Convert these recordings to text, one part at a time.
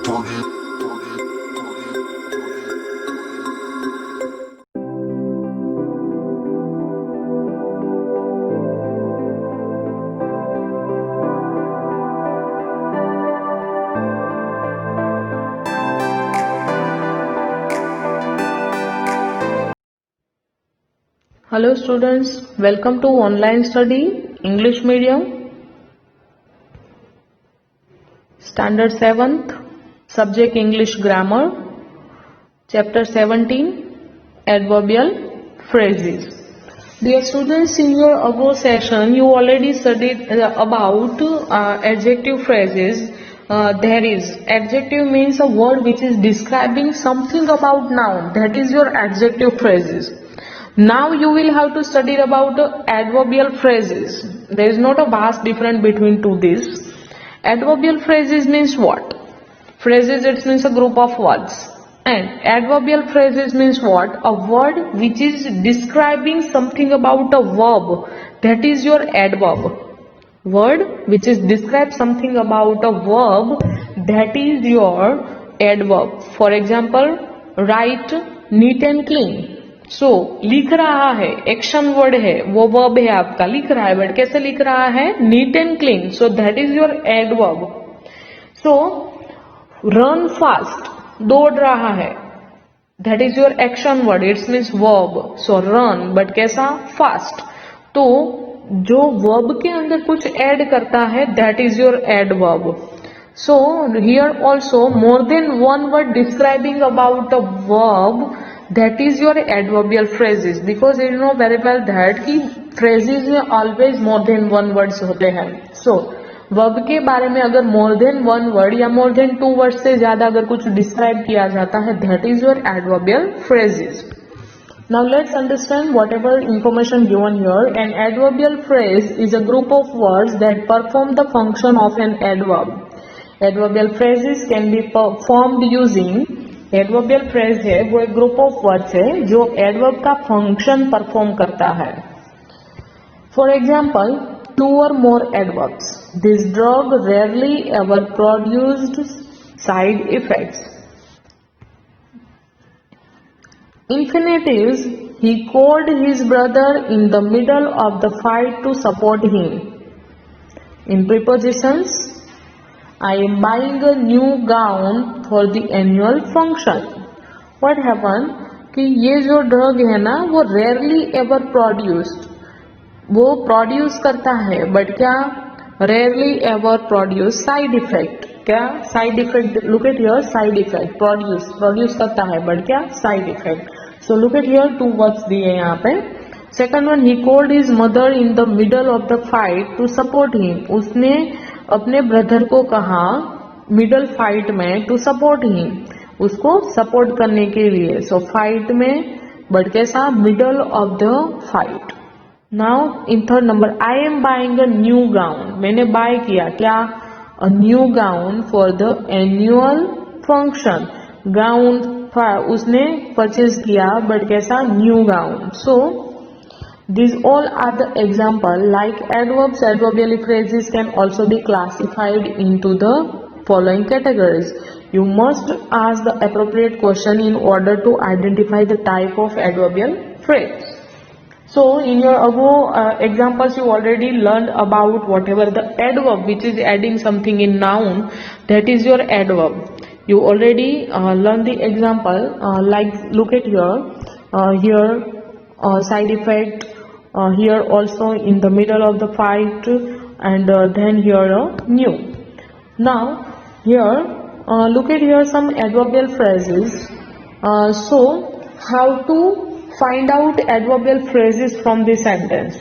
Hello students, welcome to online study English medium standard 7th subject English grammar chapter 17 adverbial phrases. Dear students, in your above session you already studied about adjective phrases. There is adjective means a word which is describing something about noun, that is your adjective phrases. Now you will have to study about adverbial phrases. There is not a vast difference between two these. Adverbial phrases means what? Phrases, it means a group of words. And adverbial phrases means what? A word which is describing something about a verb. That is your adverb. Word which is describe something about a verb. That is your adverb. For example, write neat and clean. सो लिख रहा है, action word है, वो verb है आपका, लिख रहा है, बट कैसे लिख रहा है? Neat and clean. So that is your adverb. So run fast, दौड़ रहा है, that is your action word, it's means verb. So run, but कैसा? फास्ट. तो जो वर्ब के अंदर कुछ ऐड करता है that is your adverb. So here also more than one word describing about a verb, that is your adverbial phrases, because you know very well that कि phrases में always more than one words होते हैं. So verb के बारे में अगर more than one word या more than two words से ज़्यादा अगर कुछ describe किया जाता है that is your adverbial phrases. Now let's understand whatever information given here. An adverbial phrase is a group of words that perform the function of an adverb. Adverbial phrases can be performed using, adverbial phrase है वो एक group of words है जो adverb का function perform करता है. For example, two or more adverbs. This drug rarely ever produced side effects. Infinitives, he called his brother in the middle of the fight to support him. In prepositions, I am buying a new gown for the annual function. What happened कि ये जो drug है ना वो rarely ever produced, वो produce करता है but क्या? rarely ever produce side effect. क्या side effect? Look at here, side effect. Produce करता है बट क्या? Side effect. So look at here, two words दिए यहाँ पे. Second one, he called his mother in the middle of the fight to support him. उसने अपने brother को कहा मिडल फाइट में, टू सपोर्ट हिम, उसको सपोर्ट करने के लिए. सो फाइट में बट कैसा? Middle of the fight. Now in third number, I am buying a new gown. मैंने बाय किया क्या? A new gown for the annual function. Gown उसने परचेज किया बट कैसा? New gown. So these all are the example. Like adverbs, adverbial phrases can also be classified into the following categories. You must ask the appropriate question in order to identify the type of adverbial phrase. So in your above examples you already learned about whatever the adverb which is adding something in noun, that is your adverb. You already learned the example, like look at here, side effect, here also in the middle of the fight, and then here new. Now here look at here some adverbial phrases. So how to find out adverbial phrases from this sentence?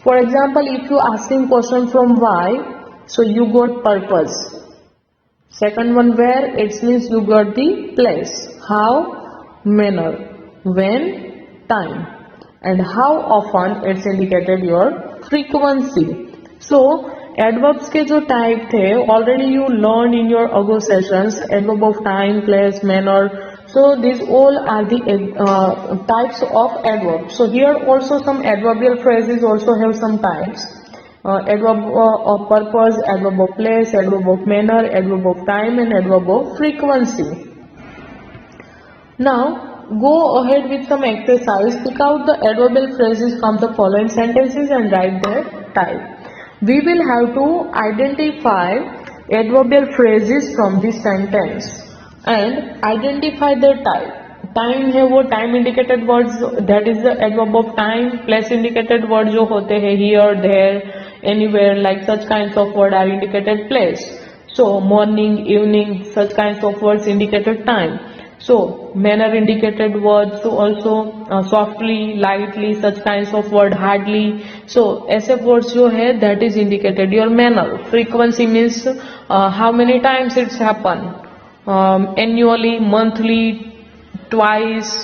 For example, if you asking question from why, so you got purpose. Second one, where, it means you got the place. How, manner. When, time. And how often, it's indicated your frequency. So adverbs के जो type थे already you learned in your above sessions, adverb of time, place, manner. So these all are the types of adverbs. So here also some adverbial phrases also have some types. adverb of purpose, adverb of place, adverb of manner, adverb of time and adverb of frequency. Now go ahead with some exercise. Pick out the adverbial phrases from the following sentences and write their type. We will have to identify adverbial phrases from this sentence and identify their type. Time है वो time indicated words, that is the adverb of time. Place indicated word जो होते हैं here, there, anywhere, like such kinds of word are indicated place. So morning, evening, such kinds of words indicated time. So manner indicated words, so also softly, lightly, such kinds of word, hardly. So ऐसे words जो है that is indicated your manner. Frequency means how many times it's happen, annually, monthly, twice,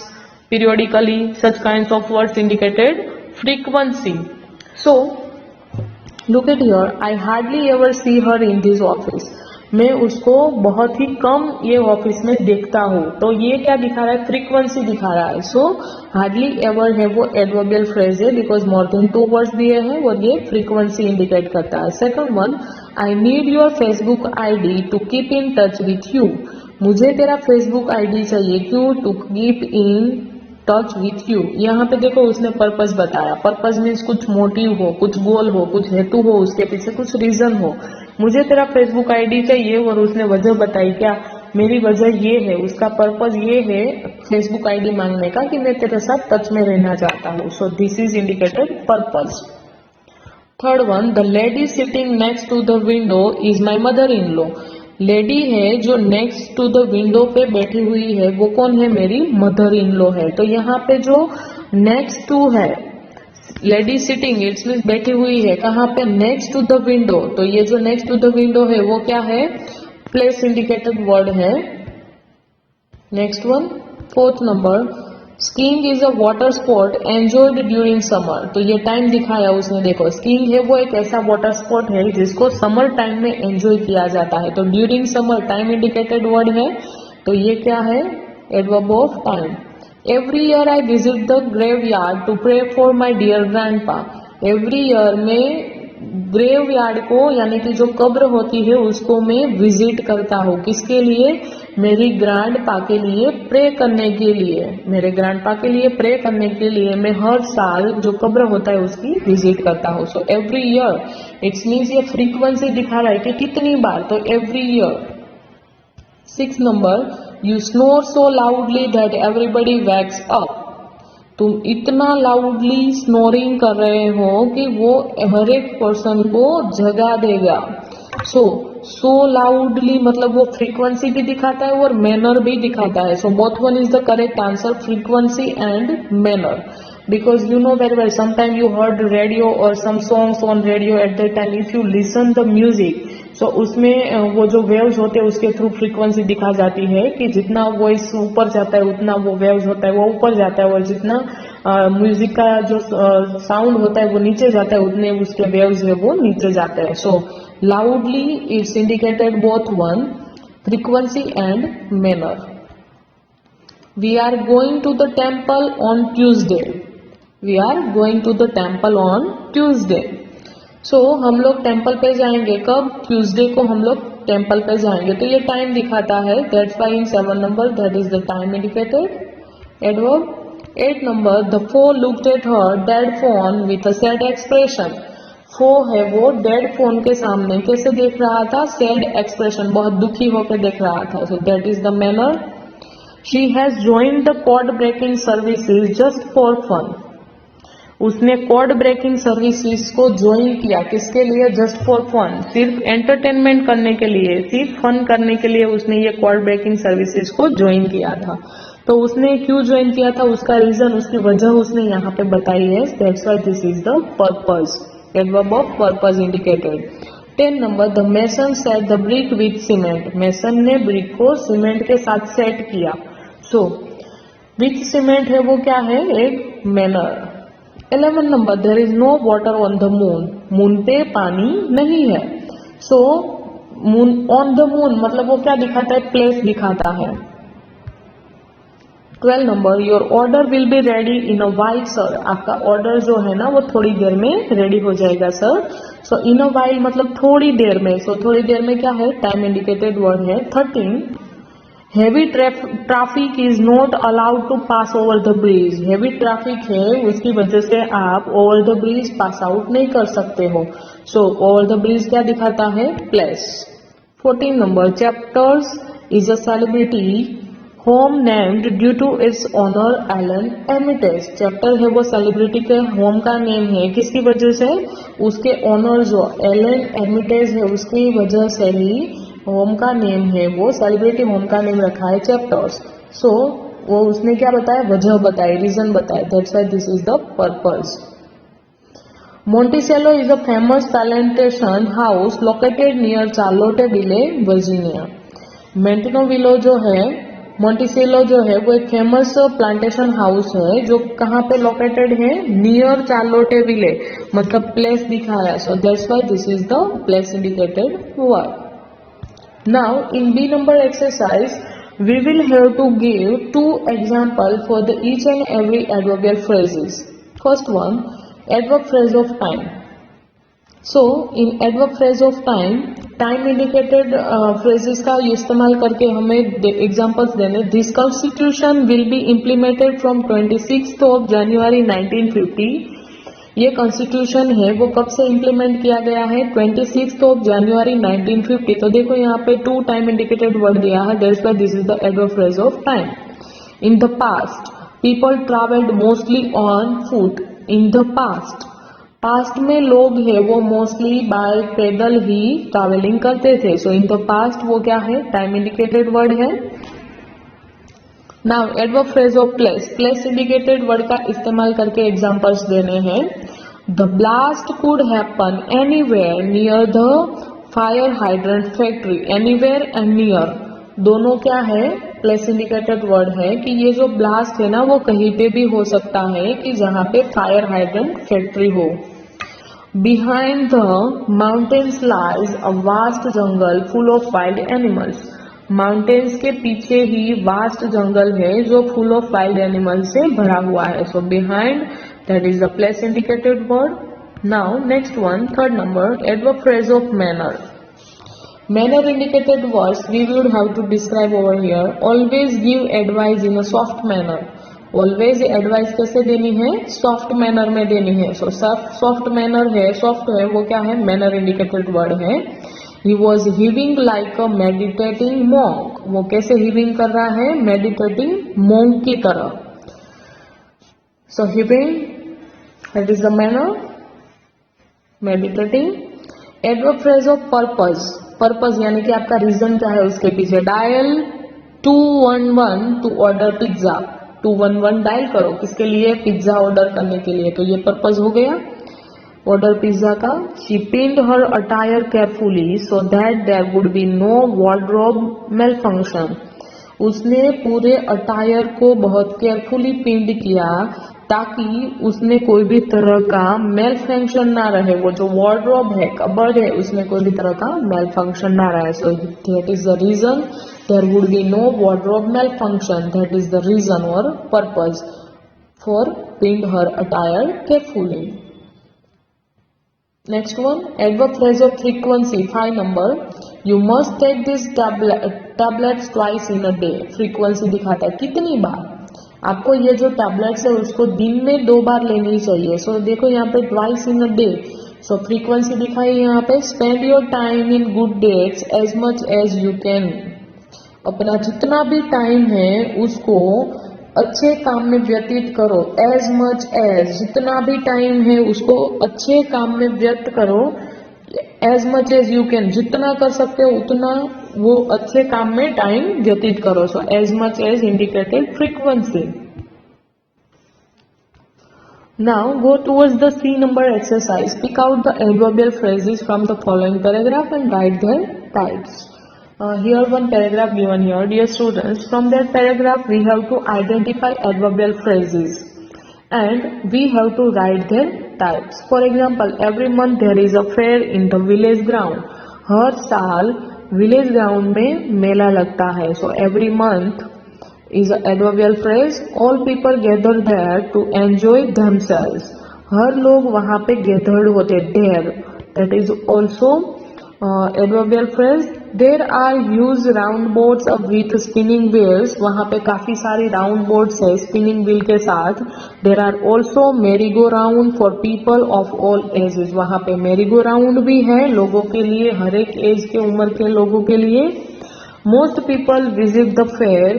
periodically, such kinds of words indicated frequency. So look at here, I hardly ever see her in this office. मैं उसको बहुत ही कम ये office में देखता हूँ. तो ये क्या दिखा रहा है? फ्रीक्वेंसी दिखा रहा है. सो हार्डली एवर है वो एडवर्बियल फ्रेज है बिकॉज मोर देन 2 वर्ड्स दिए हैं और ये फ्रीक्वेंसी इंडिकेट करता है. Second one, I need your Facebook ID to keep in touch with you. मुझे तेरा फेसबुक आईडी चाहिए. क्यों? To keep in touch with you. यहाँ पे देखो उसने पर्पस बताया. पर्पस मीन्स कुछ मोटिव हो, कुछ गोल हो, कुछ हेतु हो, उसके पीछे कुछ रीजन हो. मुझे तेरा फेसबुक आईडी चाहिए और उसने वजह बताई. क्या? मेरी वजह ये है, उसका पर्पस ये है फेसबुक आईडी मांगने का कि मैं तेरे साथ टच में रहना चाहता हूँ. So this is indicated purpose. Third one, the lady sitting next to the window is my mother in law. Lady है जो नेक्स्ट टू द विंडो पे बैठी हुई है वो कौन है? मेरी मदर इन लॉ है. तो यहाँ पे जो नेक्स्ट टू है, लेडी सिटिंग, इट्स मीन्स बैठी हुई है. कहाँ पे? Next to the window. तो ये जो नेक्स्ट टू द विंडो है वो क्या है? प्लेस इंडिकेटेड वर्ड है. Next one, fourth number, skiing is a water sport enjoyed during summer. तो ये टाइम दिखाया उसने. देखो स्कीइंग है वो एक ऐसा वाटर स्पोर्ट है जिसको समर टाइम में एंजॉय किया जाता है. तो during summer time indicated word है. तो ये क्या है? Adverb of time. Every year I visit the graveyard to pray for my dear grandpa. Every year में ग्रेवयार्ड को यानी कि जो कब्र होती है उसको मैं विजिट करता हूँ. किसके लिए? मेरी ग्रैंडपा के लिए प्रे करने के लिए. मेरे ग्रैंडपा के लिए प्रे करने के लिए मैं हर साल जो कब्र होता है उसकी विजिट करता हूँ. So every year it's means ये फ्रीक्वेंसी दिखा रहा है कि कितनी बार. तो every year. 6 number, you snore so loudly that everybody wax up. तुम इतना लाउडली स्नोरिंग कर रहे हो कि वो हर एक पर्सन को जगा देगा. सो लाउडली मतलब वो फ्रीक्वेंसी भी दिखाता है और मैनर भी दिखाता है. So both one is the correct answer, frequency and manner. Because you know very well, sometime you heard radio or some songs on radio at that time. If you listen the music, so उसमें वो जो waves होते हैं उसके through frequency दिखा जाती है कि जितना वॉइस ऊपर जाता है उतना वो वेव्स होता है वो ऊपर जाता है और जितना म्यूजिक का जो साउंड होता है वो नीचे जाता है उतने उसके वेव्स है वो नीचे जाते हैं. So loudly it's indicated both one, frequency and manner. We are going to the temple on Tuesday. We are going to the temple on Tuesday. So हम लोग टेम्पल पे जाएंगे. कब? ट्यूसडे को हम लोग टेम्पल पे जाएंगे. तो ये टाइम दिखाता है. That's why in 7 number that is the time indicated. Adverb. 8 number, the foe looked at her dead phone with a sad expression. फो है वो डेड फोन के सामने कैसे देख रहा था? सैड एक्सप्रेशन, बहुत दुखी होकर देख रहा था. So that is the manner. She has joined the code breaking services just for fun. उसने कोड ब्रेकिंग सर्विसेज को ज्वाइन किया. किसके लिए? Just for fun. सिर्फ एंटरटेनमेंट करने के लिए, सिर्फ फन करने के लिए उसने ये कोड ब्रेकिंग सर्विसेज को ज्वाइन किया था. तो उसने क्यों ज्वाइन किया था? उसका रीजन, उसकी वजह उसने यहाँ पे बताई है. That's why this is the purpose. Adverb of purpose indicated. 10 number, the mason set the brick with cement. Mason ने ब्रिक को सीमेंट के साथ सेट किया. सो विथ सीमेंट है वो क्या है? एक manner. 11 number, there is no water on the moon. Moon पे पानी नहीं है. So moon on the moon मतलब वो क्या दिखाता है? प्लेस दिखाता है. 12 number, your order will be ready in a while sir, आपका ऑर्डर जो है ना वो थोड़ी देर में रेडी हो जाएगा sir. So in a while मतलब थोड़ी देर में, सो थोड़ी देर में क्या है, टाइम इंडिकेटेड वर्ड है। 13, heavy traffic is not allowed to pass over the bridge, heavy traffic है उसकी वजह से आप over the bridge pass out नहीं कर सकते हो। सो ओवर द ब्रिज क्या दिखाता है, place. 14 number, chapters is a celebrity home named due to its honour Alan Armitage, chapter है वो सेलिब्रिटी के होम का नेम है, किसकी वजह से, उसके ऑनर जो एलन एमिटेज है उसकी वजह से ही होम का नेम है वो सेलिब्रिटी होम का नेम रखा है चैप्टर्स। सो वो उसने क्या बताया, वजह बताई, रीजन बताया, that's why this is the purpose. Monticello is a famous plantation house located near Charlottesville, Virginia. मोंटेनोविलो जो है, मोंटिसेलो जो है वो एक फेमस प्लांटेशन हाउस है जो कहाँ पे लोकेटेड है, नियर चार्लोटेविले, मतलब प्लेस दिखाया। So that's why this is the place indicated word. Now in B number exercise we will have to give 2 examples for the each and every adverbial phrases. First one, adverb phrase of time. So in adverb phrase of time, time indicated phrases का इस्तेमाल करके हमें examples देने। This constitution will be implemented from 26 of January 1950, ये constitution है वो कब से इम्प्लीमेंट किया गया है, 26 ऑफ जनवरी 1950। तो देखो यहाँ पे 2 टाइम इंडिकेटेड वर्ड दिया है, that's why this is the adverb phrase of time. In the past people travelled mostly on foot, in the past, past में लोग है वो मोस्टली बाय पैदल ही ट्रैवलिंग करते थे। सो इन द पास्ट वो क्या है, टाइम इंडिकेटेड वर्ड है। Now adverb phrase of place, place indicated word का इस्तेमाल करके एग्जांपल्स देने हैं। The blast could happen anywhere near the fire hydrant factory, anywhere and near दोनों क्या है, प्लेस इंडिकेटेड वर्ड है कि ये जो ब्लास्ट है ना वो कहीं पे भी हो सकता है कि जहां पे फायर हाइड्रेंट फैक्ट्री हो। Behind the mountains lies a vast jungle full of wild animals, mountains के पीछे ही वास्ट जंगल है जो फुल ऑफ वाइल्ड एनिमल से भरा हुआ है। So behind, that is the place indicated word. Now next one, third number, adverb phrase of manner. Manner indicated words we would have to describe over here. Always give advice in a soft manner, always advice कैसे देनी है, soft manner में देनी है। So soft manner है, soft है वो क्या है, मैनर इंडिकेटेड वर्ड है। He was heaving like a meditating monk, वो कैसे heaving कर रहा है, meditating monk की तरह। So heaving, that is the manner, meditating। Adverb phrase of purpose, purpose यानी कि आपका रीजन क्या है उसके पीछे। Dial 211 to order pizza, 211 dial करो किसके लिए, पिज्जा ऑर्डर करने के लिए, तो ये पर्पज हो गया ऑर्डर पिज्जा का। She pinned her attire carefully so that there would be no wardrobe malfunction, उसने पूरे अटायर को बहुत केयरफुली पिंड किया ताकि उसमें कोई भी तरह का मेल फंक्शन ना रहे, वो जो वार्डरोब है, कबर्ड है, उसमें कोई भी तरह का मेल फंक्शन ना रहे। So that is the reason there would be no wardrobe malfunction, that is the reason और purpose for pinned her attire carefully. Next one, adverb phrase of frequency, 5 number, you must take this tablets twice in a day, frequency दिखाता है कितनी बार आपको ये जो tablets है उसको दिन में 2 बार लेनी चाहिए। सो देखो यहाँ पे twice in a day, so frequency दिखाई यहाँ पे, spend your time in good deeds as much as you can, अपना जितना भी टाइम है उसको अच्छे काम में व्यतीत करो, एज मच एज, जितना भी टाइम है उसको अच्छे काम में व्यक्त करो, as much as you can, जितना कर सकते हो उतना वो अच्छे काम में टाइम व्यतीत करो। So as much as indicated frequency. Now go towards the C number exercise, pick out the adverbial phrases from the following paragraph and write their types. Here one paragraph given here, dear students, from that paragraph we have to identify adverbial phrases and we have to write their types. For example, every month there is a fair in the village ground, हर साल village ground में मेला लगता है। So every month is an adverbial phrase. All people gather there to enjoy themselves. हर लोग वहाँ पे gathered होते there. That is also adverbial phrase. There are huge round boards with spinning wheels. वहाँ पे काफी सारी round boards है spinning wheel के साथ. There are also merry-go-round for people of all ages. वहाँ पे merry-go-round भी है लोगों के लिए, हर एक एज के उम्र के लोगों के लिए. Most people visit the fair.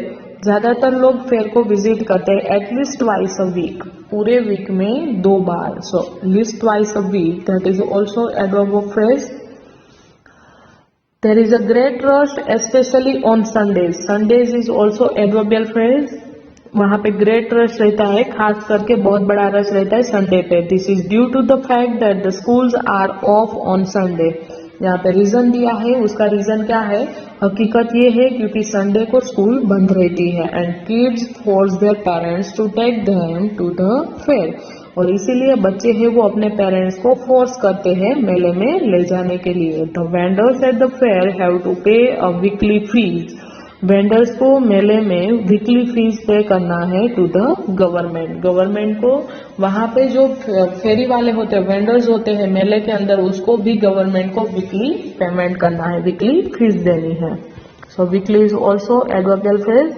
ज्यादातर लोग फेयर को विजिट करते हैं एटलीस्ट ट्वाइस अ वीक, पूरे वीक में 2 बार. So least twice a week, that is also adverb of phrase. There is a great rush specially on Sundays. Sundays is also adverbial phrase. वहां पे great rush रहता है, खास करके बहुत बड़ा रश रहता है संडे पे. This is due to the fact that the schools are off on Sunday. यहाँ पे रीजन दिया है, उसका रीजन क्या है? हकीकत ये है क्योंकि संडे को स्कूल बंद रहती है. And kids force their parents to take them to the fair. और इसीलिए बच्चे हैं वो अपने पेरेंट्स को फोर्स करते हैं मेले में ले जाने के लिए. The vendors at the fair have to pay a weekly fees. Vendors को मेले में वीकली फीस पे करना है टू द गवर्नमेंट. गवर्नमेंट को वहां पे जो फेरी वाले होते हैं, वेंडर्स होते हैं मेले के अंदर, उसको भी गवर्नमेंट को वीकली पेमेंट करना है, वीकली फीस देनी है. So weekly is also adverbial phrase.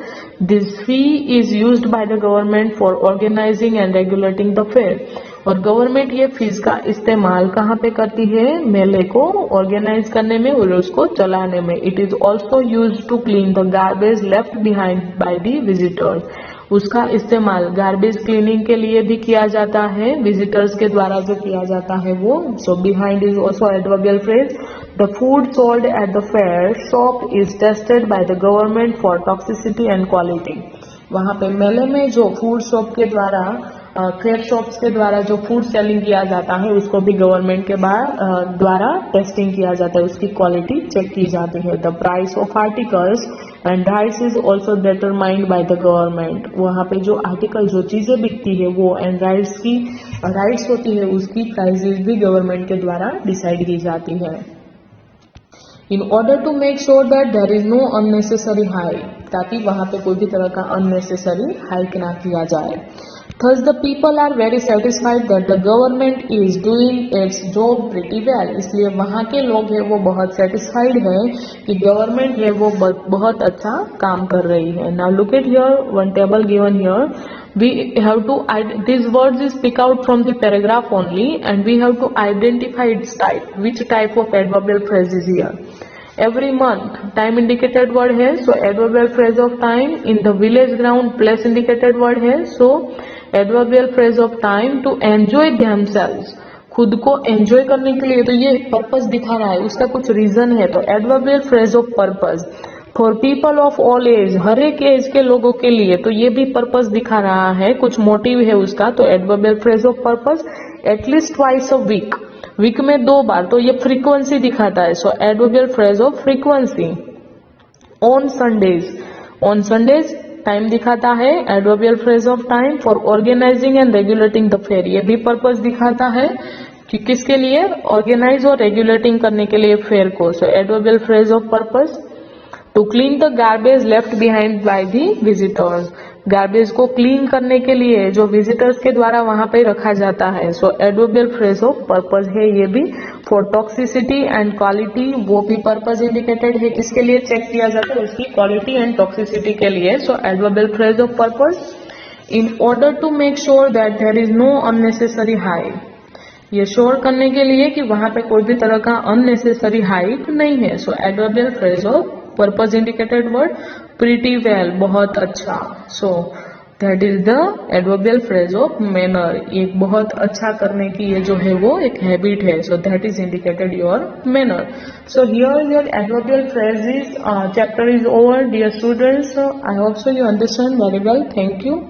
This fee is used by the government for organising and regulating the fair. और गवर्नमेंट ये फीस का इस्तेमाल कहाँ पे करती है? मेले को ऑर्गेनाइज करने में और उसको चलाने में. It is also use to clean the garbage left behind by the visitors. उसका इस्तेमाल गार्बेज क्लीनिंग के लिए भी किया जाता है, विजिटर्स के द्वारा जो किया जाता है वो. सो behind is also adverbial phrase. The food sold at the fair shop is tested by the government for toxicity and quality. वहां पे मेले में जो फूड शॉप के द्वारा, फेयर शॉप्स के द्वारा जो फूड सेलिंग किया जाता है, उसको भी गवर्नमेंट के द्वारा टेस्टिंग किया जाता है, उसकी क्वालिटी चेक की जाती है. The price of articles and rights is also determined by the government. वहाँ पे जो आर्टिकल, जो चीजें बिकती है वो, एंड राइट्स की राइट्स होती है, उसकी प्राइसेस भी गवर्नमेंट के द्वारा डिसाइड की जाती है. In order to make sure that there is no unnecessary hike. ताकि वहां पे कोई भी तरह का अननेसेसरी हाइक ना किया जाए. Thus the people are very satisfied that the government is doing its job pretty well. इसलिए वहाँ के लोग हैं वो बहुत satisfied है कि गवर्नमेंट है वो बहुत अच्छा काम कर रही है. Now look at here, one table given here. We have to, these words is pick out from the paragraph only, and we have to identify its type. Which type of adverbial phrase is here? Every month, time indicated word है, so adverbial phrase of time. In the village ground, place indicated word है, so adverbial phrase of time. To enjoy themselves, खुद को enjoy करने के लिए, तो ये purpose दिखा रहा है, उसका कुछ रीजन है, तो adverbial phrase of purpose. For people of all age, हर एक एज के लोगों के लिए, तो ये भी पर्पस दिखा रहा है, कुछ मोटिव है उसका. तो adverbial phrase of purpose. At least twice a week, week में 2 बार, तो ये फ्रीक्वेंसी दिखाता है. So adverbial phrase of frequency. On Sundays, on Sundays time दिखाता है, adverbial phrase of time. For organising and regulating the fair, ये भी पर्पस दिखाता है कि किसके लिए? ऑर्गेनाइज और रेगुलेटिंग करने के लिए फेयर को. So adverbial phrase of purpose. To clean the garbage left behind by the visitors, garbage को क्लीन करने के लिए जो विजिटर्स के द्वारा वहां पे रखा जाता है. So adverbial phrase of purpose है ये भी. फॉर टॉक्सिसिटी एंड क्वालिटी, वो भी पर्पस इंडिकेटेड है, किसके लिए चेक किया जाता है? उसकी क्वालिटी एंड टॉक्सिसिटी के लिए. So adverbial phrase of purpose. In order to make sure that there is no unnecessary hike, ये श्योर करने के लिए कि वहां पे कोई भी तरह का अननेसेसरी हाइक नहीं है. So adverbial phrase of purpose indicated word. Pretty well, बहुत अच्छा. So that is the adverbial phrase of manner. एक बहुत अच्छा करने की ये जो है वो एक हैबिट है. So that is indicated your manner. So here your adverbial phrases chapter is over. Dear students, I hope so you understand very well. Thank you.